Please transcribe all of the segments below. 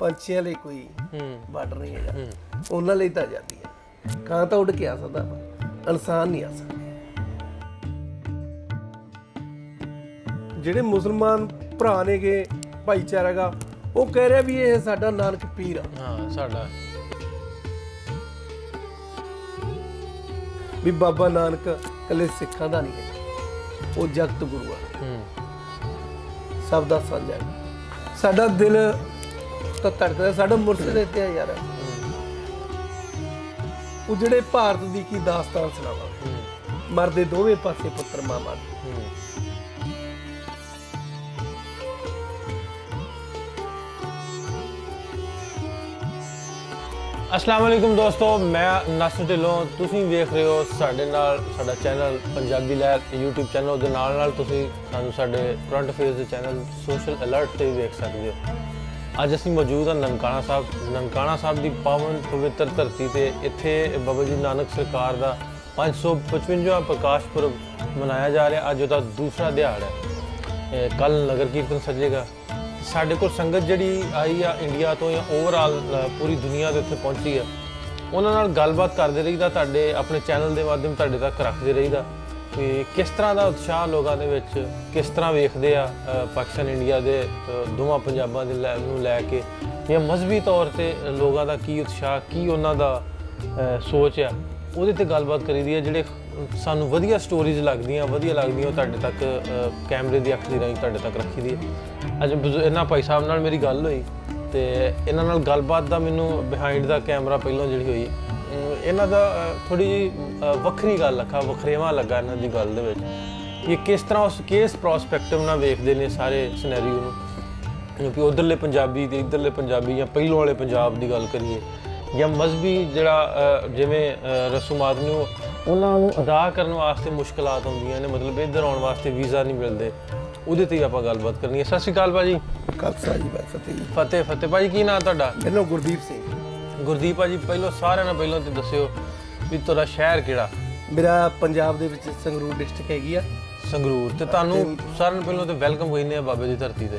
ਪੰਛੀਆਂ ਲਈ ਕੋਈ ਬਾਰਡਰ ਨਹੀਂ ਹੈਗਾ, ਉਹਨਾਂ ਲਈ ਤਾਂ ਆਜ਼ਾਦੀ ਹੈ। ਕਾਂ ਤਾਂ ਉੱਡ ਕੇ ਆ ਸਕਦਾ, ਇਨਸਾਨ ਨਹੀਂ ਆ ਸਕਦਾ। ਜਿਹੜੇ ਮੁਸਲਮਾਨ ਭਰਾ ਨੇਗੇ, ਭਾਈਚਾਰਾ ਗਾ, ਉਹ ਕਹਿ ਰਿਹਾ ਵੀ ਇਹ ਸਾਡਾ ਨਾਨਕ ਪੀਰ ਆ। ਹਾਂ, ਸਾਡਾ ਵੀ ਬਾਬਾ ਨਾਨਕ ਇਕੱਲੇ ਸਿੱਖਾਂ ਦਾ ਨਹੀਂ ਹੈ, ਉਹ ਜਗਤ ਗੁਰੂ ਆ, ਸਭ ਦਾ ਸਾਂਝਾ ਹੈ। ਸਾਡਾ ਦਿਲ ਤਾਂ ਧੜਕਦਾ, ਸਾਡਾ ਮੁਰਸ਼ਿਦ ਇੱਥੇ ਆ ਯਾਰ। ਉਹ ਜਿਹੜੇ ਭਾਰਤ ਦੀ ਕੀ ਦਾਸਤਾਨ ਸੁਣਾਵਾ, ਮਰਦੇ ਦੋਵੇਂ ਪਾਸੇ ਪੁੱਤਰ ਮਾਮਾ। अस्सलाम वालेकुम दोस्तों, मैं नासिर ढिल्लों। तुसीं वेख रहे हो साडे नाल साडा चैनल पंजाबी लहर यूट्यूब चैनल। उहदे नाल नाल तुसीं सानूं साडे करंट अफेयर्स दे चैनल सोशल अलर्ट ते भी वेख सकदे हो। अज असीं मौजूद हाँ ननकाना साहब दी पावन पवित्र धरती ते। इत्थे बाबा जी नानक सरकार दा 555वां प्रकाश पुरब मनाया जा रहा। अज उहदा दूसरा दिहाड़ा है। कल नगर कीर्तन सजेगा। ਸਾਡੇ ਕੋਲ ਸੰਗਤ ਜਿਹੜੀ ਆਈ ਆ ਇੰਡੀਆ ਤੋਂ ਜਾਂ ਓਵਰਆਲ ਪੂਰੀ ਦੁਨੀਆ ਦੇ ਉੱਤੇ ਪਹੁੰਚੀ ਆ, ਉਹਨਾਂ ਨਾਲ ਗੱਲਬਾਤ ਕਰਦੇ ਰਹੀਦਾ, ਤੁਹਾਡੇ ਆਪਣੇ ਚੈਨਲ ਦੇ ਮਾਧਿਅਮ ਤੁਹਾਡੇ ਤੱਕ ਰੱਖਦੇ ਰਹੀਦਾ ਕਿ ਕਿਸ ਤਰ੍ਹਾਂ ਦਾ ਉਤਸ਼ਾਹ ਲੋਕਾਂ ਦੇ ਵਿੱਚ, ਕਿਸ ਤਰ੍ਹਾਂ ਵੇਖਦੇ ਆ ਪਾਕਿਸਤਾਨ ਇੰਡੀਆ ਦੇ ਦੋਵਾਂ ਪੰਜਾਬਾਂ ਦੇ ਨੂੰ ਲੈ ਕੇ, ਜਾਂ ਮਜ਼ਹਬੀ ਤੌਰ 'ਤੇ ਲੋਕਾਂ ਦਾ ਕੀ ਉਤਸ਼ਾਹ, ਕੀ ਉਹਨਾਂ ਦਾ ਸੋਚ ਆ, ਉਹਦੇ 'ਤੇ ਗੱਲਬਾਤ ਕਰੀਦੀ ਹੈ। ਜਿਹੜੇ ਸਾਨੂੰ ਵਧੀਆ ਸਟੋਰੀਜ਼ ਲੱਗਦੀਆਂ ਉਹ ਤੁਹਾਡੇ ਤੱਕ ਕੈਮਰੇ ਦੀ ਅੱਖ ਦੀ ਰਾਹੀਂ ਤੁਹਾਡੇ ਤੱਕ ਰੱਖੀ ਦੀ ਹੈ। ਅੱਜ ਇਹਨਾਂ ਭਾਈ ਸਾਹਿਬ ਨਾਲ ਮੇਰੀ ਗੱਲ ਹੋਈ ਅਤੇ ਇਹਨਾਂ ਨਾਲ ਗੱਲਬਾਤ ਦਾ ਮੈਨੂੰ ਬਿਹਾਈਂਡ ਦਾ ਕੈਮਰਾ ਪਹਿਲਾਂ ਜਿਹੜੀ ਹੋਈ, ਇਹਨਾਂ ਦਾ ਥੋੜ੍ਹੀ ਜਿਹੀ ਵੱਖਰੀ ਗੱਲ ਲੱਗਾ, ਵਖਰੇਵਾਂ ਲੱਗਾ ਇਹਨਾਂ ਦੀ ਗੱਲ ਦੇ ਵਿੱਚ ਕਿ ਕਿਸ ਤਰ੍ਹਾਂ ਕਿਸ ਪ੍ਰੋਸਪੈਕਟਿਵ ਨਾਲ ਵੇਖਦੇ ਨੇ ਸਾਰੇ ਸਿਨੈਰੀਓ ਨੂੰ, ਕਿਉਂਕਿ ਉੱਧਰਲੇ ਪੰਜਾਬੀ ਅਤੇ ਇੱਧਰਲੇ ਪੰਜਾਬੀ ਜਾਂ ਪਹਿਲੋਂ ਵਾਲੇ ਪੰਜਾਬ ਦੀ ਗੱਲ ਕਰੀਏ, ਜਾਂ ਮਜ਼ਹਬੀ ਜਿਹੜਾ ਜਿਵੇਂ ਰਸੂਮਾਤ ਨੂੰ ਉਹਨਾਂ ਨੂੰ ਅਦਾ ਕਰਨ ਵਾਸਤੇ ਮੁਸ਼ਕਿਲਾਤ ਆਉਂਦੀਆਂ ਨੇ, ਮਤਲਬ ਇੱਧਰ ਆਉਣ ਵਾਸਤੇ ਵੀਜ਼ਾ ਨਹੀਂ ਮਿਲਦੇ, ਉਹਦੇ 'ਤੇ ਹੀ ਆਪਾਂ ਗੱਲਬਾਤ ਕਰਨੀ ਹੈ। ਸਤਿ ਸ਼੍ਰੀ ਅਕਾਲ ਭਾਅ ਜੀ। ਖਾਲਸਾ ਜੀ, ਫਤਿਹ ਜੀ। ਫਤਿਹ ਭਾਅ ਜੀ, ਕੀ ਨਾਂ ਤੁਹਾਡਾ? ਮੈਨੂੰ ਗੁਰਦੀਪ ਸਿੰਘ। ਗੁਰਦੀਪ ਭਾਅ ਜੀ, ਪਹਿਲਾਂ ਸਾਰਿਆਂ ਨਾਲ ਪਹਿਲਾਂ ਤੇ ਦੱਸਿਓ ਵੀ ਤੁਹਾਡਾ ਸ਼ਹਿਰ ਕਿਹੜਾ? ਮੇਰਾ ਪੰਜਾਬ ਦੇ ਵਿੱਚ ਸੰਗਰੂਰ ਡਿਸਟ੍ਰਿਕਟ ਹੈਗੀ ਆ। ਸੰਗਰੂਰ। ਤੇ ਤੁਹਾਨੂੰ ਸਾਰਿਆਂ ਨੂੰ ਪਹਿਲਾਂ ਤੇ ਵੈਲਕਮ ਕਹਿੰਦੇ ਆ ਬਾਬੇ ਦੀ ਧਰਤੀ ਤੇ।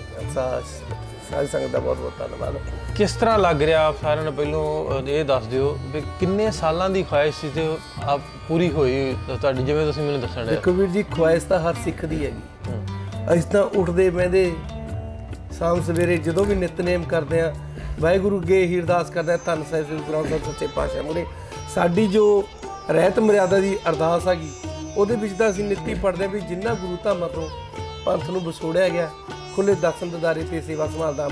ਸਾਰੀ ਸੰਗਤ ਦਾ ਬਹੁਤ ਬਹੁਤ ਧੰਨਵਾਦ। ਕਿਸ ਤਰ੍ਹਾਂ ਲੱਗ ਰਿਹਾ ਸਾਰਿਆਂ ਨੂੰ ਪਹਿਲਾਂ ਇਹ ਦੱਸ ਦਿਓ ਵੀ ਕਿੰਨੇ ਸਾਲਾਂ ਦੀ ਖੁਆਇਸ਼ ਸੀ ਤੇ ਆਪ ਪੂਰੀ ਹੋਈ ਤੁਹਾਡੀ, ਜਿਵੇਂ ਤੁਸੀਂ ਮੈਨੂੰ ਦੱਸਣ ਡਏ? ਦੇਖੋ ਵੀਰ ਜੀ, ਖੁਆਇਸ਼ ਤਾਂ ਹਰ ਸਿੱਖ ਦੀ ਹੈਗੀ। ਅਸੀਂ ਤਾਂ ਉੱਠਦੇ ਬਹਿੰਦੇ ਸ਼ਾਮ ਸਵੇਰੇ ਜਦੋਂ ਵੀ ਨਿਤਨੇਮ ਕਰਦੇ ਹਾਂ, ਵਾਹਿਗੁਰੂ ਅੱਗੇ ਹੀ ਅਰਦਾਸ ਕਰਦੇ ਹਾਂ, ਧੰਨ ਸਾਹਿਬ ਸ੍ਰੀ ਗੁਰੂ ਗ੍ਰੰਥ ਸਾਹਿਬ ਸੱਚੇ ਪਾਤਸ਼ਾਹ ਮੂਹਰੇ ਸਾਡੀ ਜੋ ਰਹਿਤ ਮਰਿਆਦਾ ਦੀ ਅਰਦਾਸ ਹੈਗੀ, ਉਹਦੇ ਵਿੱਚ ਤਾਂ ਅਸੀਂ ਨਿੱਤੀ ਪੜ੍ਹਦੇ ਹਾਂ ਵੀ ਜਿਨ੍ਹਾਂ ਗੁਰੂ ਧਾਮਾਂ ਤੋਂ ਪੰਥ ਨੂੰ ਵਿਛੋੜਿਆ ਗਿਆ, ਖੁੱਲ੍ਹੇ ਦਰਸ਼ਨ ਦਿਦਾਰੇ ਤੇ ਸੇਵਾ ਸੰਭਾਲ ਦਾ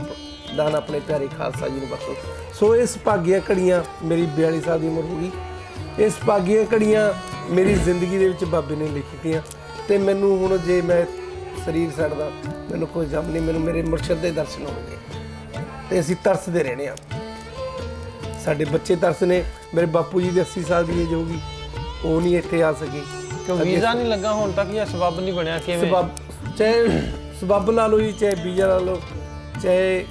ਦਾਨ ਆਪਣੇ ਪਿਆਰੇ ਖਾਲਸਾ ਜੀ ਨੂੰ ਬਖਸ਼ੋ। ਸੋ ਇਸ ਭਾਗੀਆਂ ਘੜੀਆਂ, ਮੇਰੀ 42 ਸਾਲ ਦੀ ਉਮਰ ਹੋ ਗਈ, ਇਸ ਭਾਗੀਆਂ ਘੜੀਆਂ ਮੇਰੀ ਜ਼ਿੰਦਗੀ ਦੇ ਵਿੱਚ ਬਾਬੇ ਨੇ ਲਿਖੀਆਂ। ਅਤੇ ਮੈਨੂੰ ਹੁਣ ਜੇ ਮੈਂ ਸਰੀਰ ਛੱਡਦਾ, ਮੈਨੂੰ ਕੋਈ ਗਮ ਨਹੀਂ, ਮੈਨੂੰ ਮੇਰੇ ਮੁਰਸ਼ਿਦ ਦੇ ਦਰਸ਼ਨ ਹੋਣਗੇ ਅਤੇ ਅਸੀਂ ਤਰਸਦੇ ਰਹਿਣੇ ਹਾਂ। ਸਾਡੇ ਬੱਚੇ ਤਰਸ ਨੇ। ਮੇਰੇ ਬਾਪੂ ਜੀ ਦੀ 80 ਸਾਲ ਦੀ ਏਜ ਹੋ ਗਈ, ਉਹ ਨਹੀਂ ਇੱਥੇ ਆ ਸਕੇ ਕਿਉਂ ਵੀਜ਼ਾ ਨਹੀਂ ਲੱਗਾ ਹੁਣ ਤੱਕ, ਜਾਂ ਸਬੱਬ ਨਹੀਂ ਬਣਿਆ? ਕਿਵੇਂ ਚਾਹੇ ਸਬੱਬ ਲਾ ਲਓ ਜੀ, ਚਾਹੇ ਵੀਜ਼ਾ ਲਾ ਲਓ, ਚਾਹੇ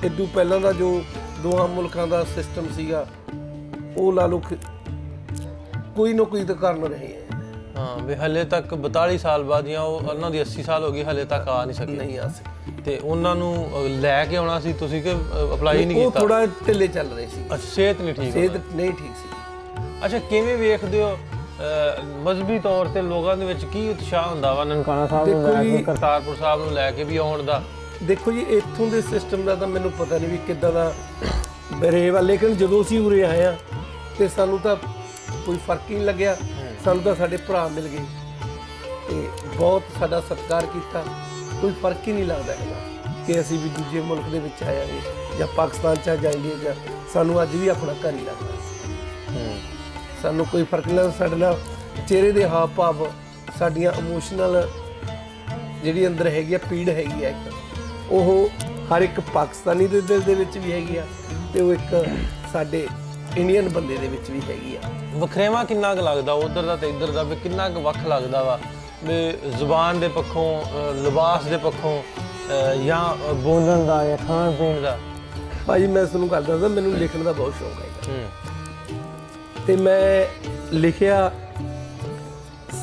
ਇਦੋਂ ਪਹਿਲਾਂ ਦਾ ਜੋ ਦੋਹਾਂ ਮੁਲਕਾਂ ਦਾ ਸਿਸਟਮ ਸੀਗਾ ਉਹ ਲਾ ਲਓ, ਕੋਈ ਨਾ ਕੋਈ ਤਾਂ ਕਾਰਨ ਰਹੇ ਹੈ। ਹਾਂ, ਵੀ ਹਲੇ ਤੱਕ 42 ਸਾਲ ਬਾਅਦ, ਜਾਂ ਉਹਨਾਂ ਦੀ 80 ਸਾਲ ਹੋ ਗਈ, ਹਲੇ ਤੱਕ ਆ ਨਹੀਂ ਸਕੇ। ਨਹੀਂ ਆ ਸਕੇ। ਤੇ ਉਹਨਾਂ ਨੂੰ ਲੈ ਕੇ ਆਉਣਾ ਸੀ ਤੁਸੀਂ ਕਿ ਅਪਲਾਈ ਨਹੀਂ ਕੀਤਾ? ਉਹ ਥੋੜਾ ਢਿੱਲੇ ਚੱਲ ਰਹੇ ਸੀ। ਅੱਛਾ, ਸਿਹਤ ਨਹੀਂ ਠੀਕ? ਸਿਹਤ ਨਹੀਂ ਠੀਕ ਸੀ। ਅੱਛਾ, ਕਿਵੇਂ ਵੇਖਦੇ ਹੋ ਮਜ਼ਹਬੀ ਤੌਰ ਤੇ ਲੋਕਾਂ ਦੇ ਵਿੱਚ ਕੀ ਉਤਸ਼ਾਹ ਹੁੰਦਾ ਵਾ ਨਨਕਾਣਾ ਸਾਹਿਬ ਨੂੰ ਲੈ ਕੇ, ਕਰਤਾਰਪੁਰ ਸਾਹਿਬ ਨੂੰ ਲੈ ਕੇ ਵੀ ਆਉਣ ਦਾ? ਦੇਖੋ ਜੀ, ਇੱਥੋਂ ਦੇ ਸਿਸਟਮ ਦਾ ਤਾਂ ਮੈਨੂੰ ਪਤਾ ਨਹੀਂ ਵੀ ਕਿੱਦਾਂ ਦਾ ਰਹੇ ਵਾ, ਲੇਕਿਨ ਜਦੋਂ ਅਸੀਂ ਉਰੇ ਆਏ ਹਾਂ ਅਤੇ ਸਾਨੂੰ ਤਾਂ ਕੋਈ ਫਰਕ ਹੀ ਨਹੀਂ ਲੱਗਿਆ। ਸਾਨੂੰ ਤਾਂ ਸਾਡੇ ਭਰਾ ਮਿਲ ਗਏ ਅਤੇ ਬਹੁਤ ਸਾਡਾ ਸਤਿਕਾਰ ਕੀਤਾ। ਕੋਈ ਫਰਕ ਹੀ ਨਹੀਂ ਲੱਗਦਾ ਹੈਗਾ ਕਿ ਅਸੀਂ ਵੀ ਦੂਜੇ ਮੁਲਕ ਦੇ ਵਿੱਚ ਆਏ ਜਾਂ ਪਾਕਿਸਤਾਨ 'ਚ ਜਾਈਏ, ਜਾਂ ਸਾਨੂੰ ਅੱਜ ਵੀ ਆਪਣਾ ਘਰ ਹੀ ਲੱਗਦਾ। ਸਾਨੂੰ ਕੋਈ ਫਰਕ ਨਹੀਂ ਲੱਗਦਾ। ਸਾਡੇ ਨਾਲ ਚਿਹਰੇ ਦੇ ਹਾਵ ਭਾਵ, ਸਾਡੀਆਂ ਇਮੋਸ਼ਨਲ ਜਿਹੜੀ ਅੰਦਰ ਹੈਗੀ ਆ, ਪੀੜ ਹੈਗੀ ਆ ਇੱਕ, ਉਹ ਹਰ ਇੱਕ ਪਾਕਿਸਤਾਨੀ ਦੇ ਦਿਲ ਦੇ ਵਿੱਚ ਵੀ ਹੈਗੀ ਆ, ਅਤੇ ਉਹ ਇੱਕ ਸਾਡੇ ਇੰਡੀਅਨ ਬੰਦੇ ਦੇ ਵਿੱਚ ਵੀ ਹੈਗੀ ਆ। ਵਖਰੇਵਾਂ ਕਿੰਨਾ ਕੁ ਲੱਗਦਾ ਉੱਧਰ ਦਾ ਅਤੇ ਇੱਧਰ ਦਾ, ਵੀ ਕਿੰਨਾ ਕੁ ਵੱਖ ਲੱਗਦਾ ਵਾ ਵੀ ਜ਼ੁਬਾਨ ਦੇ ਪੱਖੋਂ, ਲਿਬਾਸ ਦੇ ਪੱਖੋਂ, ਜਾਂ ਬੋਲਣ ਦਾ ਜਾਂ ਖਾਣ ਪੀਣ ਦਾ? ਭਾਜੀ ਮੈਂ ਤੁਹਾਨੂੰ ਗੱਲ ਦੱਸਦਾ, ਮੈਨੂੰ ਲਿਖਣ ਦਾ ਬਹੁਤ ਸ਼ੌਕ ਹੈਗਾ ਅਤੇ ਮੈਂ ਲਿਖਿਆ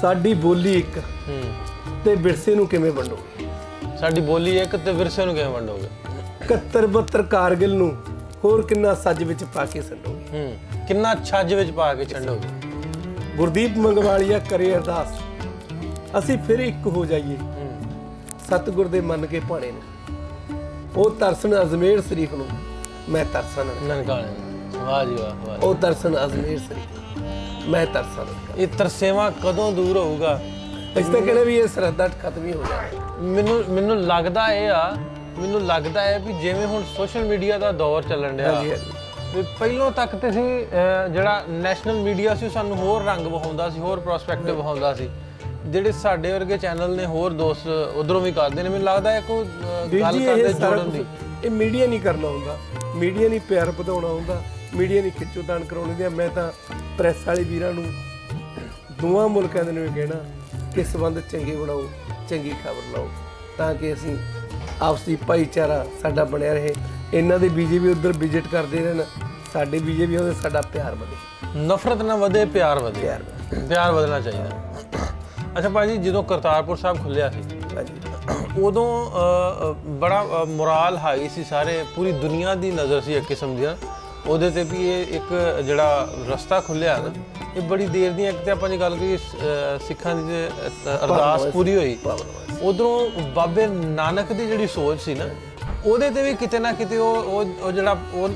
ਸਾਡੀ ਬੋਲੀ ਇੱਕ ਅਤੇ ਵਿਰਸੇ ਨੂੰ ਕਿਵੇਂ ਵੰਡੋਗੇ। ਸਾਡੀ ਬੋਲੀ ਇੱਕ ਅਤੇ ਵਿਰਸੇ ਨੂੰ ਕਿਵੇਂ ਵੰਡੋਗੇ? 71 72 ਕਾਰਗਿਲ ਨੂੰ ਹੋਰ ਕਿੰਨਾ ਸੱਜ ਵਿੱਚ ਪਾ ਕੇ ਸੰਡੋਗੇ। ਕਿੰਨਾ ਛੱਜ ਵਿੱਚ ਪਾ ਕੇ ਛੰਡੋਗੇ। ਗੁਰਦੀਪ ਮੰਗਵਾਲੀਆ ਕਰੇ ਅਰਦਾਸ, ਅਸੀਂ ਫਿਰ ਇੱਕ ਹੋ ਜਾਈਏ ਸਤਿਗੁਰ ਦੇ ਮੰਨ ਕੇ ਭਾਣੇ ਨੂੰ। ਉਹ ਤਰਸਨ ਅਜਮੇਰ ਸ਼ਰੀਫ ਨੂੰ, ਮੈਂ ਤਰਸਨ ਨਨਕਾਣੇ ਨੂੰ। ਵਾਹ ਜੀ ਵਾਹ ਵਾਹ। ਉਹ ਤਰਸਨ ਅਜਮੇਰ ਸ਼ਰੀਫ, ਮੈਂ ਤਰਸਨ। ਇਹ ਤਰਸੇਵਾ ਕਦੋਂ ਦੂਰ ਹੋਊਗਾ? ਇਸ ਤਾਂ ਕਹਿੰਦੇ ਵੀ ਇਹ ਸਰਹੱਦਾਂ ਖਤਮ ਹੀ ਹੋ ਜਾਣਾ। ਮੈਨੂੰ ਲੱਗਦਾ ਇਹ ਆ, ਮੈਨੂੰ ਲੱਗਦਾ ਹੈ ਵੀ ਜਿਵੇਂ ਹੁਣ ਸੋਸ਼ਲ ਮੀਡੀਆ ਦਾ ਦੌਰ ਚੱਲਣ ਡਿਆ, ਵੀ ਪਹਿਲੋਂ ਤੱਕ ਤੇ ਸੀ ਜਿਹੜਾ ਨੈਸ਼ਨਲ ਮੀਡੀਆ ਸੀ ਸਾਨੂੰ ਹੋਰ ਰੰਗ ਵਿਖਾਉਂਦਾ ਸੀ, ਹੋਰ ਪ੍ਰੋਸਪੈਕਟਿਵ ਵਿਖਾਉਂਦਾ ਸੀ। ਜਿਹੜੇ ਸਾਡੇ ਵਰਗੇ ਚੈਨਲ ਨੇ ਹੋਰ ਦੋਸਤ ਉਧਰੋਂ ਵੀ ਕਰਦੇ ਨੇ। ਮੈਨੂੰ ਲੱਗਦਾ ਹੈ ਕੋਈ ਗੱਲ ਕਰਦੇ ਜੋੜਨ ਦੀ। ਇਹ ਮੀਡੀਆ ਨਹੀਂ ਕਰਨਾ ਹੁੰਦਾ, ਮੀਡੀਆ ਨਹੀਂ ਪਿਆਰ ਵਧਾਉਣਾ ਹੁੰਦਾ, ਮੀਡੀਆ ਨਹੀਂ ਖਿੱਚੋਤਾਣ ਕਰਾਉਣੀ ਦੀ। ਮੈਂ ਤਾਂ ਪ੍ਰੈਸ ਵਾਲੇ ਵੀਰਾਂ ਨੂੰ ਦੋਵਾਂ ਮੁਲਕਾਂ ਦੇ ਨੂੰ ਕਹਿਣਾ ਕਿ ਸੰਬੰਧ ਚੰਗੇ ਬਣਾਓ, ਚੰਗੀ ਖਬਰ ਲਾਓ, ਤਾਂ ਕਿ ਅਸੀਂ ਆਪਸੀ ਭਾਈਚਾਰਾ ਸਾਡਾ ਬਣਿਆ ਰਹੇ। ਇਹਨਾਂ ਦੇ ਬੀਜੇਪੀ ਉੱਧਰ ਵਿਜ਼ਿਟ ਕਰਦੇ ਰਹਿਣ, ਸਾਡੇ ਬੀਜੇਪੀ ਉਹਦੇ ਸਾਡਾ ਪਿਆਰ ਵਧੇ। ਨਫ਼ਰਤ ਨਾ ਵਧੇ, ਪਿਆਰ ਵਧੇ। ਪਿਆਰ ਵਧਣਾ ਚਾਹੀਦਾ। ਅੱਛਾ ਭਾਜੀ, ਜਦੋਂ ਕਰਤਾਰਪੁਰ ਸਾਹਿਬ ਖੁੱਲਿਆ ਸੀ ਉਦੋਂ ਬੜਾ ਮੁਰਾਲ ਹਾਈ ਸੀ, ਸਾਰੇ ਪੂਰੀ ਦੁਨੀਆ ਦੀ ਨਜ਼ਰ ਸੀ ਇੱਕ ਕਿਸਮ ਦੀ ਉਹਦੇ ਤੇ ਵੀ ਇਹ ਇੱਕ ਜਿਹੜਾ ਰਸਤਾ ਖੁੱਲਿਆ ਨਾ, ਇਹ ਬੜੀ ਦੇਰ ਦੀ। ਇੱਕ ਤੇ ਆਪਾਂ ਜੇ ਗੱਲ ਕਰੀਏ ਸਿੱਖਾਂ ਦੀ ਅਰਦਾਸ ਪੂਰੀ ਹੋਈ, ਉਧਰੋਂ ਬਾਬੇ ਨਾਨਕ ਦੀ ਜਿਹੜੀ ਸੋਚ ਸੀ ਨਾ, ਉਹਦੇ ਤੇ ਵੀ ਕਿਤੇ ਨਾ ਕਿਤੇ ਉਹ ਜਿਹੜਾ ਉਹ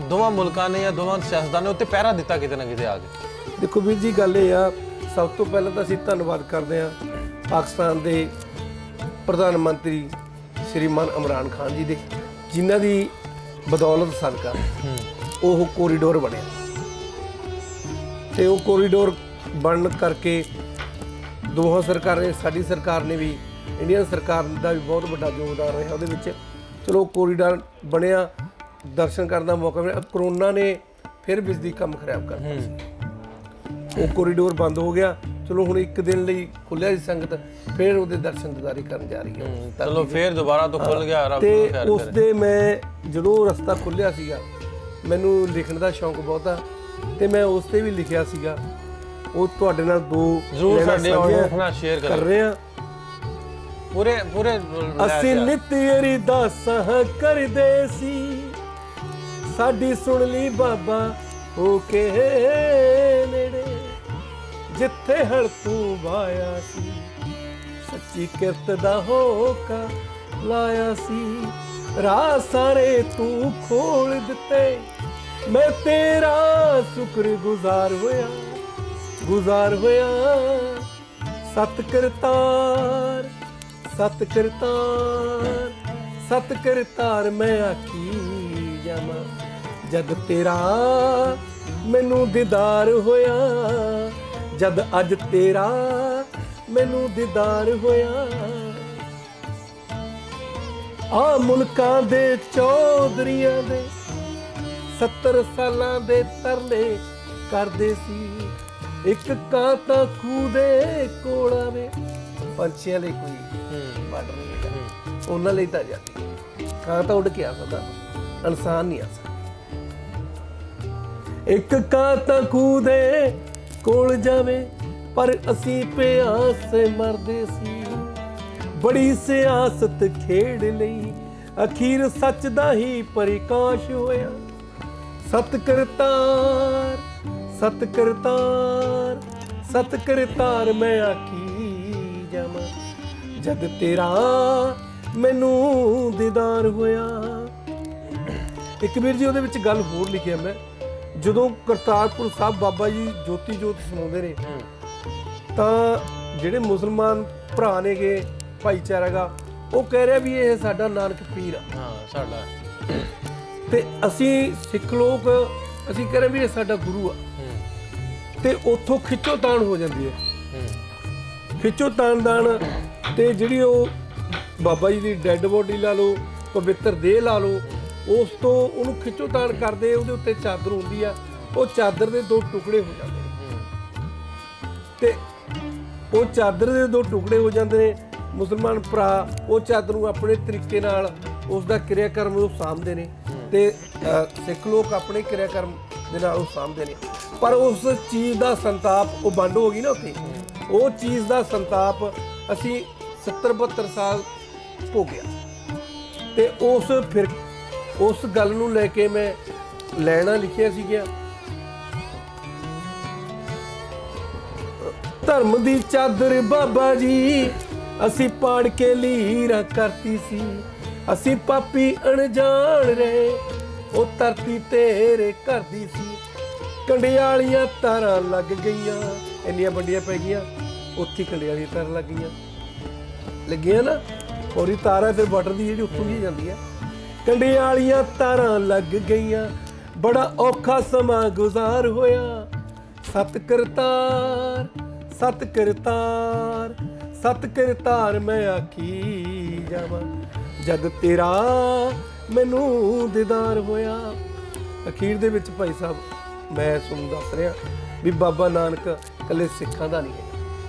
ਦੋਵਾਂ ਮੁਲਕਾਂ ਨੇ ਜਾਂ ਦੋਵਾਂ ਸਿਆਸਤਦਾਨਾਂ ਨੇ ਉੱਤੇ ਪਹਿਰਾ ਦਿੱਤਾ ਕਿਤੇ ਨਾ ਕਿਤੇ ਆ ਕੇ। ਦੇਖੋ ਵੀਰ ਜੀ, ਗੱਲ ਇਹ ਆ, ਸਭ ਤੋਂ ਪਹਿਲਾਂ ਤਾਂ ਅਸੀਂ ਧੰਨਵਾਦ ਕਰਦੇ ਹਾਂ ਪਾਕਿਸਤਾਨ ਦੇ ਪ੍ਰਧਾਨ ਮੰਤਰੀ ਸ਼੍ਰੀਮਾਨ ਇਮਰਾਨ ਖਾਨ ਜੀ ਦੇ, ਜਿਨ੍ਹਾਂ ਦੀ ਬਦੌਲਤ ਸਦਕਾ ਉਹ ਕੋਰੀਡੋਰ ਬਣਿਆ। ਤੇ ਉਹ ਕੋਰੀਡੋਰ ਬਣਨ ਕਰਕੇ ਦੋਹਾਂ ਸਰਕਾਰਾਂ ਨੇ, ਸਾਡੀ ਸਰਕਾਰ ਨੇ ਵੀ, ਇੰਡੀਅਨ ਸਰਕਾਰ ਦਾ ਵੀ ਬਹੁਤ ਵੱਡਾ ਯੋਗਦਾਨ ਰਿਹਾ ਉਹਦੇ ਵਿੱਚ। ਚਲੋ ਕੋਰੀਡੋਰ ਬਣਿਆ, ਦਰਸ਼ਨ ਕਰਨ ਦਾ ਮੌਕਾ ਮਿਲਿਆ। ਕਰੋਨਾ ਨੇ ਫਿਰ ਬਿਜਲੀ ਕੰਮ ਖਰਾਬ ਕਰ ਦਿੱਤਾ, ਉਹ ਕੋਰੀਡੋਰ ਬੰਦ ਹੋ ਗਿਆ। ਚਲੋ ਹੁਣ ਇੱਕ ਦਿਨ ਲਈ ਖੁੱਲਿਆ ਸੀ, ਸੰਗਤ ਫਿਰ ਉਹਦੇ ਦਰਸ਼ਨ ਦਿਦਾਰੀ ਕਰਨ ਜਾ ਰਹੀ ਹੈ। ਚਲੋ ਫਿਰ ਦੁਬਾਰਾ ਤੋਂ ਖੁੱਲ ਗਿਆ। ਤੇ ਉਸ ਦੇ ਮੈਂ ਜਦੋਂ ਰਸਤਾ ਖੁੱਲਿਆ ਸੀਗਾ, ਮੈਨੂੰ ਲਿਖਣ ਦਾ ਸ਼ੌਂਕ ਬਹੁਤ ਆ, ਤੇ ਮੈਂ ਉਸ ਤੇ ਵੀ ਲਿਖਿਆ ਸੀਗਾ। ਉਹ ਤੁਹਾਡੇ ਨਾਲ ਦੋ ਜ਼ਰੂਰ ਸਾਡੇ ਆਡੀਅנס ਨਾਲ ਸ਼ੇਅਰ ਕਰ ਰਹੇ ਆ। ਪੂਰੇ ਅਸੀਂ ਨਿਤ ਅਰਦਾਸਾਂ ਕਰਦੇ ਸੀ, ਸਾਡੀ ਸੁਣ ਲਈ ਬਾਬਾ ਹੋ ਕੇ ਨੇੜੇ, ਜਿੱਥੇ ਹੜ ਤੂੰ ਵਾਇਆ ਸੀ, ਸੱਚੀ ਕਿਰਤ ਦਾ ਹੋਕਾ ਲਾਇਆ ਸੀ। ਰਾਹ ਸਾਰੇ ਤੂੰ ਖੋਲ ਦਿੱਤੇ, ਮੈਂ ਤੇਰਾ ਸ਼ੁਕਰਗੁਜ਼ਾਰ ਹੋਇਆ, ਗੁਜ਼ਾਰ ਹੋਇਆ। ਸਤ ਕਰਤਾਰ, ਸਤ ਕਰਤਾਰ, ਸਤ ਕਰਤਾਰ ਮੈਂ ਆਖੀ ਜਾਵਾਂ, ਜਦ ਤੇਰਾ ਮੈਨੂੰ ਦੀਦਾਰ ਹੋਇਆ, ਜਦ ਅੱਜ ਤੇਰਾ ਮੈਨੂੰ ਦੀਦਾਰ ਹੋਇਆ। ਆ ਮੁਲਕਾਂ ਦੇ ਚੌਧਰੀਆਂ ਦੇ 70 ਸਾਲਾਂ ਦੇ ਤਰਲੇ ਕਰਦੇ ਸੀ, ਇੱਕ ਕਾਂ ਤਾਂ ਖੂਹ ਦੇ ਕੋਲ ਆਵੇ। ਪੰਛੀਆਂ ਲਈ ਕੋਈ ਬਾਰਡਰ ਨਹੀਂ ਹੈਗਾ, ਉਹਨਾਂ ਲਈ ਤਾਂ ਜਾਂਦੀ। ਕਾਂ ਤਾਂ ਉੱਡ ਕੇ ਆ ਸਕਦਾ, ਇਨਸਾਨ ਨਹੀਂ ਆ ਸਕਦਾ। ਇੱਕ ਕਾਂ ਤਾਂ ਖੂਹ ਦੇ ਕੋਲ ਜਾਵੇ, ਪਰ ਅਸੀਂ ਪਿਆਸ ਮਰਦੇ ਸੀ। ਬੜੀ ਸਿਆਸਤ ਖੇਡ ਲਈ, ਅਖੀਰ ਸੱਚ ਦਾ ਹੀ ਪ੍ਰਕਾਸ਼ ਹੋਇਆ। ਸਤ ਕਰਤਾਰ, ਸਤ ਕਰਤਾਰ, ਸਤ ਕਰਤਾਰ ਮੈਂ ਆਖੀ ਜਾਵਾਂ, ਜਦ ਤੇਰਾ ਮੈਨੂੰ ਦੀਦਾਰ ਹੋਇਆ। ਇੱਕ ਵੀਰ ਜੀ ਉਹਦੇ ਵਿੱਚ ਗੱਲ ਹੋਰ ਲਿਖਿਆ ਮੈਂ, ਜਦੋਂ ਕਰਤਾਰਪੁਰ ਸਾਹਿਬ ਬਾਬਾ ਜੀ ਜੋਤੀ ਜੋਤ ਸਮਾਉਂਦੇ ਨੇ, ਤਾਂ ਜਿਹੜੇ ਮੁਸਲਮਾਨ ਭਰਾ ਨੇਗੇ, ਭਾਈਚਾਰਾ ਗਾ, ਉਹ ਕਹਿ ਰਿਹਾ ਵੀ ਇਹ ਸਾਡਾ ਨਾਨਕ ਪੀਰ ਆ। ਹਾਂ ਸਾਡਾ। ਤੇ ਅਸੀਂ ਸਿੱਖ ਲੋਕ ਅਸੀਂ ਕਹਿ ਰਹੇ ਵੀ ਇਹ ਸਾਡਾ ਗੁਰੂ ਆ। ਤੇ ਉੱਥੋਂ ਖਿੱਚੋ ਤਾਣ ਹੋ ਜਾਂਦੀ ਹੈ, ਖਿੱਚੋ ਤਾਣ ਤੇ ਜਿਹੜੀ ਉਹ ਬਾਬਾ ਜੀ ਦੀ ਡੈੱਡ ਬੋਡੀ ਲਾ ਲਓ, ਪਵਿੱਤਰ ਦੇਹ ਲਾ ਲਓ, ਉਸ ਤੋਂ ਉਹਨੂੰ ਖਿੱਚੋ ਤਾਣ ਕਰਦੇ, ਉਹਦੇ ਉੱਤੇ ਚਾਦਰ ਹੁੰਦੀ ਆ, ਉਹ ਚਾਦਰ ਦੇ ਦੋ ਟੁਕੜੇ ਹੋ ਜਾਂਦੇ ਨੇ। ਤੇ ਉਹ ਚਾਦਰ ਦੇ ਦੋ ਟੁਕੜੇ ਹੋ ਜਾਂਦੇ ਨੇ। ਮੁਸਲਮਾਨ ਭਰਾ ਉਹ ਚਾਦਰ ਨੂੰ ਆਪਣੇ ਤਰੀਕੇ ਨਾਲ ਉਸ ਦਾ ਕਿਰਿਆਕਰਮ ਉਹ ਸਾਂਭਦੇ ਨੇ, ਤੇ ਸਿੱਖ ਲੋਕ ਆਪਣੇ ਕਿਰਿਆਕਰਮ ਦੇ ਨਾਲ ਉਹ ਸਾਂਭਦੇ ਨੇ। ਪਰ ਉਸ ਚੀਜ਼ ਦਾ ਸੰਤਾਪ ਉਹ ਵੰਡ ਹੋ ਗਈ ਨਾ ਉੱਥੇ, ਉਹ ਚੀਜ਼ ਦਾ ਸੰਤਾਪ ਅਸੀਂ 70-72 ਸਾਲ ਭੋਗਿਆ। ਤੇ ਉਸ ਗੱਲ ਨੂੰ ਲੈ ਕੇ ਮੈਂ ਲੈਣਾ ਲਿਖਿਆ ਸੀਗਾ, ਧਰਮ ਦੀ ਚਾਦਰ ਬਾਬਾ ਜੀ ਅਸੀਂ ਪਾੜ ਕੇ ਲੀਰਾਂ ਕਰਤੀ ਸੀ, ਅਸੀਂ ਪਾਪੀ ਅਣਜਾਣ ਰਹੇ ਉਹ ਧਰਤੀ ਤੇਰੇ ਘਰ ਦੀ ਸੀ, ਕੰਡਿਆਲੀਆਂ ਤਾਰਾਂ ਲੱਗ ਗਈਆਂ, ਇੰਨੀਆਂ ਵੱਡੀਆਂ ਪੈ ਗਈਆਂ, ਉੱਥੇ ਕੰਡਿਆਲੀਆਂ ਤਾਰਾਂ ਲੱਗੀਆਂ ਨਾ, ਹੋਰੀ ਤਾਰ ਹੈ ਫਿਰ ਵਾਟਰ ਦੀ ਜਿਹੜੀ ਉੱਥੋਂ ਦੀ ਜਾਂਦੀ ਹੈ, ਕੰਡਿਆਲੀਆਂ ਤਾਰਾਂ ਲੱਗ ਗਈਆਂ, ਬੜਾ ਔਖਾ ਸਮਾਂ ਗੁਜ਼ਾਰ ਹੋਇਆ, ਸਤ ਕਰਤਾਰ ਸਤ ਕਰਤਾਰ ਸਤ ਕਰਤਾਰ ਮੈਂ ਆਖੀ ਜਾਵਾਂ, ਜਦ ਤੇਰਾ ਮੈਨੂੰ ਦੀਦਾਰ ਹੋਇਆ। ਅਖੀਰ ਦੇ ਵਿੱਚ ਭਾਈ ਸਾਹਿਬ ਮੈਂ ਤੁਹਾਨੂੰ ਦੱਸ ਰਿਹਾ ਵੀ ਬਾਬਾ ਨਾਨਕ ਇਕੱਲੇ ਸਿੱਖਾਂ ਦਾ ਨਹੀਂ ਹੈ,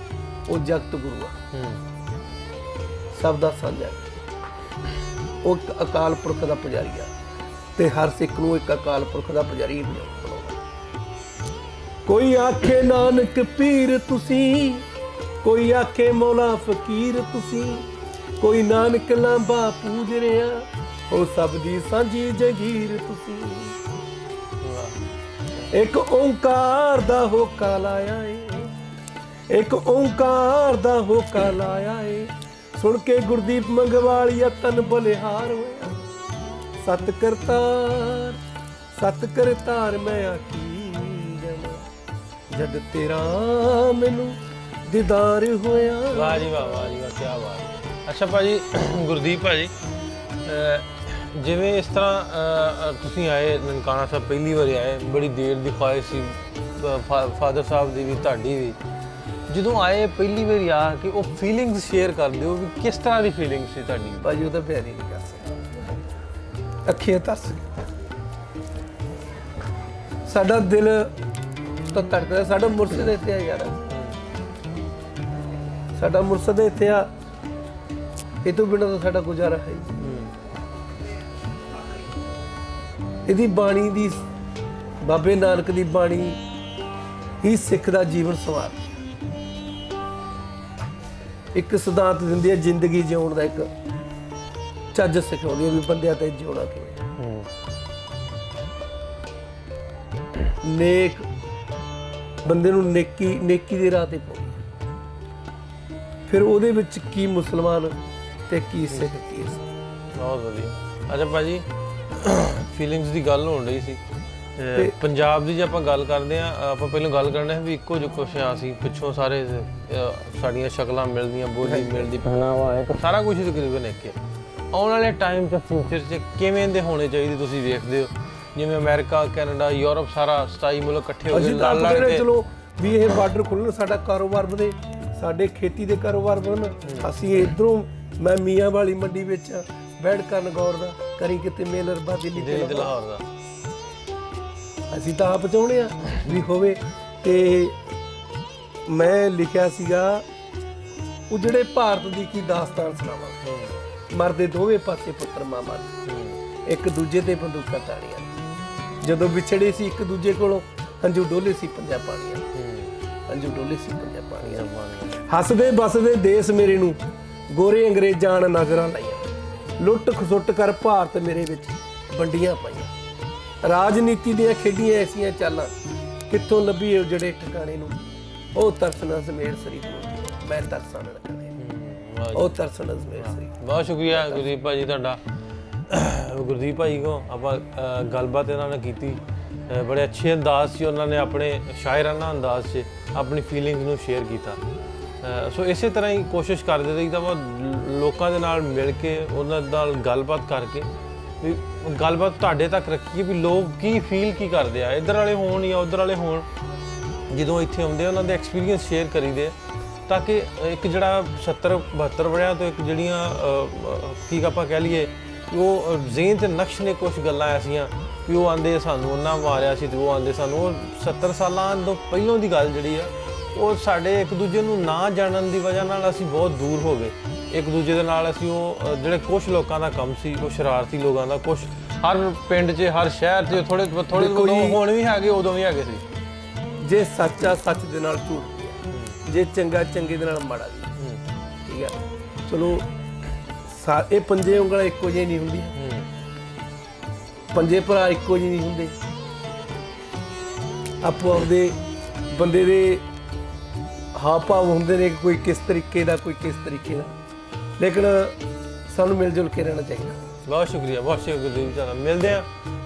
ਉਹ ਜਗਤ ਗੁਰੂ ਆ, ਸਭ ਦਾ ਸਾਂਝਾ, ਉਹ ਇੱਕ ਅਕਾਲ ਪੁਰਖ ਦਾ ਪੁਜਾਰੀ ਆ, ਤੇ ਹਰ ਸਿੱਖ ਨੂੰ ਇੱਕ ਅਕਾਲ ਪੁਰਖ ਦਾ ਪੁਜਾਰੀ ਬਣਾਉਂਦਾ। ਕੋਈ ਆਖੇ ਨਾਨਕ ਪੀਰ ਤੁਸੀਂ, ਕੋਈ ਆਖੇ ਮੌਲਾ ਫਕੀਰ ਤੁਸੀਂ, ਕੋਈ ਨਾਨਕ ਲਾਂਬਾ ਪੂਜ ਰਿਹਾ, ਉਹ ਸਭ ਦੀ ਸਾਂਝੀ ਜਗੀਰ ਤੁਸੀਂ। ਇੱਕ ਓਂਕਾਰ ਦਾ ਹੋਕਾ ਲਾਇਆ ਏ, ਇੱਕ ਓਂਕਾਰ ਦਾ ਹੋਕਾ ਲਾਇਆ ਏ, ਸੁਣ ਕੇ ਗੁਰਦੀਪ ਮੰਗਵਾਲੀਆ ਤਨ ਬਲਿਹਾਰ ਹੋਇਆ, ਸਤ ਕਰਤਾਰ ਮੈਂ ਆਖੀ ਜਾਵਾਂ, ਜਦ ਤੇਰਾ ਮੈਨੂੰ ਦੀਦਾਰ ਹੋਇਆ। ਵਾਹ ਜੀ ਵਾਹ, ਵਾਹ ਜੀ ਵਾਹ, ਕੀ ਬਾਤ। ਅੱਛਾ ਭਾਜੀ ਗੁਰਦੀਪ ਭਾਜੀ, ਜਿਵੇਂ ਇਸ ਤਰ੍ਹਾਂ ਤੁਸੀਂ ਆਏ ਨਨਕਾਣਾ ਸਾਹਿਬ ਪਹਿਲੀ ਵਾਰੀ ਆਏ, ਬੜੀ ਦੇਰ ਦੀ ਖੁਆਇਸ਼ ਸੀ ਫਾਦਰ ਸਾਹਿਬ ਦੀ ਵੀ ਤੁਹਾਡੀ ਵੀ, ਜਦੋਂ ਆਏ ਪਹਿਲੀ ਵਾਰੀ ਆ ਕੇ ਉਹ ਫੀਲਿੰਗਸ ਸ਼ੇਅਰ ਕਰ ਦਿਓ ਵੀ ਕਿਸ ਤਰ੍ਹਾਂ ਦੀ ਫੀਲਿੰਗ ਸੀ ਤੁਹਾਡੀ? ਭਾਜੀ ਉਹ ਤਾਂ ਬਿਆਨ ਹੀ ਨਹੀਂ ਕਰ ਸਕਦਾ, ਅੱਖੀਆਂ ਤਰਸ ਗਈਆਂ, ਸਾਡਾ ਦਿਲ ਤਾਂ ਧੜਕਦਾ, ਸਾਡਾ ਮੁਰਸ਼ਿਦ ਇੱਥੇ ਆ ਯਾਰ, ਸਾਡਾ ਮੁਰਸ਼ਿਦ ਇੱਥੇ ਆ, ਇਹ ਤੋਂ ਬਿਨਾਂ ਤਾਂ ਸਾਡਾ ਗੁਜ਼ਾਰਾ ਹੈ। ਇਹਦੀ ਬਾਣੀ ਦੀ, ਬਾਬੇ ਨਾਨਕ ਦੀ ਬਾਣੀ ਹੀ ਸਿੱਖ ਦਾ ਜੀਵਨ ਸਵਾਰ, ਇੱਕ ਸਿਧਾਂਤ ਦਿੰਦੀ ਹੈ ਜ਼ਿੰਦਗੀ ਜਿਉਣ ਦਾ, ਇੱਕ ਚੱਜ ਸਿਖਾਉਂਦੀ ਹੈ ਵੀ ਬੰਦਿਆਂ ਤੇ ਜਿਉਣਾ ਕਿਵੇਂ, ਨੇਕ ਬੰਦੇ ਨੂੰ ਨੇਕੀ ਦੇ ਰਾਹ ਤੇ ਪਾਉਂਦੀ, ਫਿਰ ਉਹਦੇ ਵਿੱਚ ਕੀ ਮੁਸਲਮਾਨ ਤੇ ਕੀ ਸਿੱਖ ਕੀ। ਬਹੁਤ ਵਧੀਆ। ਅੱਛਾ ਭਾਜੀ ਫੀਲਿੰਗਸ ਦੀ ਗੱਲ ਹੋਣ ਰਹੀ ਸੀ, ਪੰਜਾਬ ਦੀ ਜੇ ਆਪਾਂ ਗੱਲ ਕਰਦੇ ਆ, ਆਪਾਂ ਪਹਿਲਾਂ ਗੱਲ ਕਰਨਾ ਹੈ ਵੀ ਇੱਕੋ ਜਿਹੇ ਕੁਛ ਆ, ਅਸੀਂ ਪਿੱਛੋਂ ਸਾਰੇ ਸਾਡੀਆਂ ਸ਼ਕਲਾਂ ਮਿਲਦੀਆਂ, ਬੋਲੀ ਮਿਲਦੀ, ਪਹਿਨਾਵਾ ਇੱਕ ਸਾਰਾ ਕੁਝ ਤਕਰੀਬਨ ਇੱਕ ਹੈ। ਆਉਣ ਵਾਲੇ ਟਾਈਮ 'ਚ ਫਿਊਚਰ 'ਚ ਕਿਵੇਂ ਦੇ ਹੋਣੇ ਚਾਹੀਦੇ ਤੁਸੀਂ ਵੇਖਦੇ ਹੋ? ਜਿਵੇਂ ਅਮਰੀਕਾ, ਕੈਨੇਡਾ, ਯੂਰਪ, ਸਾਰਾ 27 ਮੁਲਕ ਇਕੱਠੇ ਹੋ ਗਏ ਲੜ ਲੜ ਕੇ, ਚਲੋ ਵੀ ਇਹ ਬਾਰਡਰ ਖੁੱਲ੍ਹਣ, ਸਾਡਾ ਕਾਰੋਬਾਰ ਵਧੇ, ਸਾਡੇ ਖੇਤੀ ਦੇ ਕਾਰੋਬਾਰ ਵਧਣ, ਅਸੀਂ ਇੱਧਰੋਂ ਮੈਂ ਮੀਆਂ ਵਾਲੀ ਮੰਡੀ ਵਿੱਚ ਬੈਠ ਕਰਨ ਗੌਰ ਦਾ ਕਰੀ ਕਿਤੇ ਮੇਲ ਅਰਬਾ ਦਿੱਲੀ ਤੇ ਲਾਹੌਰ ਦਾ, ਅਸੀਂ ਤਾਂ ਆਪ ਚਾਹੁੰਦੇ ਆ ਵੀ ਹੋਵੇ। ਤੇ ਮੈਂ ਲਿਖਿਆ ਸੀਗਾ ਉਹ ਜਿਹੜੇ ਭਾਰਤ ਦੀ ਕੀ ਦਾਸਤਾਨ ਸੁਣਾਵਾਂ, ਮਰਦੇ ਦੋਵੇਂ ਪਾਸੇ ਪੁੱਤਰ ਮਾਮਾ ਇੱਕ ਦੂਜੇ ਤੇ ਬੰਦੂਕਾਂ ਤਾਣੀਆਂ, ਜਦੋਂ ਵਿਛੜੇ ਸੀ ਇੱਕ ਦੂਜੇ ਕੋਲੋਂ ਹੰਝੂ ਡੋਲੇ ਸੀ ਪੰਜਾਂ ਪਾਣੀਆਂ, ਹੰਝੂ ਡੋਲੇ ਸੀ ਪੰਜਾਂ ਪਾਣੀਆਂ, ਹੱਸਦੇ ਬਸਦੇ ਦੇਸ ਮੇਰੇ ਨੂੰ ਗੋਰੇ ਅੰਗਰੇਜ਼ਾਂ ਨੇ ਨਜ਼ਰਾਂ ਲਾਈਆਂ, ਲੁੱਟ ਖਸੁੱਟ ਕਰ ਭਾਰਤ ਮੇਰੇ ਵਿੱਚ ਵੰਡੀਆਂ ਪਾਈਆਂ, ਰਾਜਨੀਤੀ ਦੀਆਂ ਖੇਡੀਆਂ ਐਸੀਆਂ ਚਾਲਾਂ, ਕਿੱਥੋਂ ਲੱਭੀ ਉਹ ਜਿਹੜੇ ਟਿਕਾਣੇ ਨੂੰ, ਉਹ ਤਰਸਣਾ ਜ਼ਮੀਰ ਸ਼ਰੀਫ ਨੂੰ ਮੈਂ ਤਰਸਾਂ ਨਾ ਕਰੇ, ਉਹ ਤਰਸਣਾ ਜ਼ਮੀਰ ਸ਼ਰੀਫ। ਬਹੁਤ ਸ਼ੁਕਰੀਆ ਗੁਰਦੀਪ ਭਾਜੀ ਤੁਹਾਡਾ। ਗੁਰਦੀਪ ਭਾਜੀ ਕੋ ਆਪਾਂ ਗੱਲਬਾਤ ਇਹਨਾਂ ਨਾਲ ਕੀਤੀ, ਬੜੇ ਅੱਛੇ ਅੰਦਾਜ਼ 'ਚ ਉਹਨਾਂ ਨੇ ਆਪਣੇ ਸ਼ਾਇਰਾਨਾ ਅੰਦਾਜ਼ 'ਚ ਆਪਣੀ ਫੀਲਿੰਗਸ ਨੂੰ ਸ਼ੇਅਰ ਕੀਤਾ। ਸੋ ਇਸੇ ਤਰ੍ਹਾਂ ਹੀ ਕੋਸ਼ਿਸ਼ ਕਰਦੇ ਰਹੀਦਾ ਵਾ ਲੋਕਾਂ ਦੇ ਨਾਲ ਮਿਲ ਕੇ, ਉਹਨਾਂ ਨਾਲ ਗੱਲਬਾਤ ਕਰਕੇ ਵੀ ਗੱਲਬਾਤ ਤੁਹਾਡੇ ਤੱਕ ਰੱਖੀਏ ਵੀ ਲੋਕ ਕੀ ਫੀਲ ਕੀ ਕਰਦੇ ਆ, ਇੱਧਰ ਵਾਲੇ ਹੋਣ ਜਾਂ ਉੱਧਰ ਵਾਲੇ ਹੋਣ, ਜਦੋਂ ਇੱਥੇ ਆਉਂਦੇ ਉਹਨਾਂ ਦੇ ਐਕਸਪੀਰੀਅੰਸ ਸ਼ੇਅਰ ਕਰੀਦੇ, ਤਾਂ ਕਿ ਇੱਕ ਜਿਹੜਾ 70-72 ਵੜਿਆਂ ਤੋਂ ਇੱਕ ਜਿਹੜੀਆਂ ਕੀ ਆਪਾਂ ਕਹਿ ਲਈਏ ਉਹ ਜ਼ੇਨ 'ਤੇ ਨਕਸ਼ ਨੇ ਕੁਛ ਗੱਲਾਂ ਐਸੀਆਂ ਵੀ ਉਹ ਆਉਂਦੇ ਸਾਨੂੰ ਉਹਨਾਂ ਮਾਰਿਆ ਸੀ, ਅਤੇ ਉਹ ਆਉਂਦੇ ਸਾਨੂੰ, ਉਹ 70 ਸਾਲਾਂ ਤੋਂ ਪਹਿਲਾਂ ਦੀ ਗੱਲ ਜਿਹੜੀ ਆ, ਉਹ ਸਾਡੇ ਇੱਕ ਦੂਜੇ ਨੂੰ ਨਾ ਜਾਣਨ ਦੀ ਵਜ੍ਹਾ ਨਾਲ ਅਸੀਂ ਬਹੁਤ ਦੂਰ ਹੋ ਗਏ ਇੱਕ ਦੂਜੇ ਦੇ ਨਾਲ। ਅਸੀਂ ਉਹ ਜਿਹੜੇ ਕੁਛ ਲੋਕਾਂ ਦਾ ਕੰਮ ਸੀ, ਕੁਛ ਸ਼ਰਾਰਤੀ ਲੋਕਾਂ ਦਾ, ਕੁਛ ਹਰ ਪਿੰਡ 'ਚ ਹਰ ਸ਼ਹਿਰ 'ਚ ਥੋੜ੍ਹੇ ਹੁਣ ਵੀ ਹੈਗੇ, ਉਦੋਂ ਵੀ ਹੈਗੇ ਸੀ। ਜੇ ਸੱਚ ਆ ਸੱਚ ਦੇ ਨਾਲ ਝੂਠ ਵੀ, ਜੇ ਚੰਗਾ ਚੰਗੇ ਦੇ ਨਾਲ ਮਾੜਾ ਵੀ, ਠੀਕ ਹੈ। ਚਲੋ ਇਹ ਪੰਜੇ ਉਂਗਲਾਂ ਇੱਕੋ ਜਿਹੀਆਂ ਨਹੀਂ ਹੁੰਦੀਆਂ, ਪੰਜੇ ਭਰਾ ਇੱਕੋ ਜਿਹੇ ਨਹੀਂ ਹੁੰਦੇ। ਆਪੋ ਆਪਦੇ ਬੰਦੇ ਦੇ ਹਾਵ ਭਾਵ ਹੁੰਦੇ ਨੇ, ਕੋਈ ਕਿਸ ਤਰੀਕੇ ਦਾ, ਕੋਈ ਕਿਸ ਤਰੀਕੇ ਦਾ, ਲੇਕਿਨ ਸਾਨੂੰ ਮਿਲ ਜੁਲ ਕੇ ਰਹਿਣਾ ਚਾਹੀਦਾ। ਬਹੁਤ ਸ਼ੁਕਰੀਆ ਗੁਰਦੀਪ ਜੀ। ਮਿਲਦੇ ਆ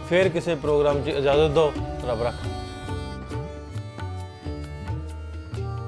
ਫਿਰ ਕਿਸੇ ਪ੍ਰੋਗਰਾਮ 'ਚ। ਇਜਾਜ਼ਤ ਦਿਓ, ਰੱਬ ਰੱਖਾ।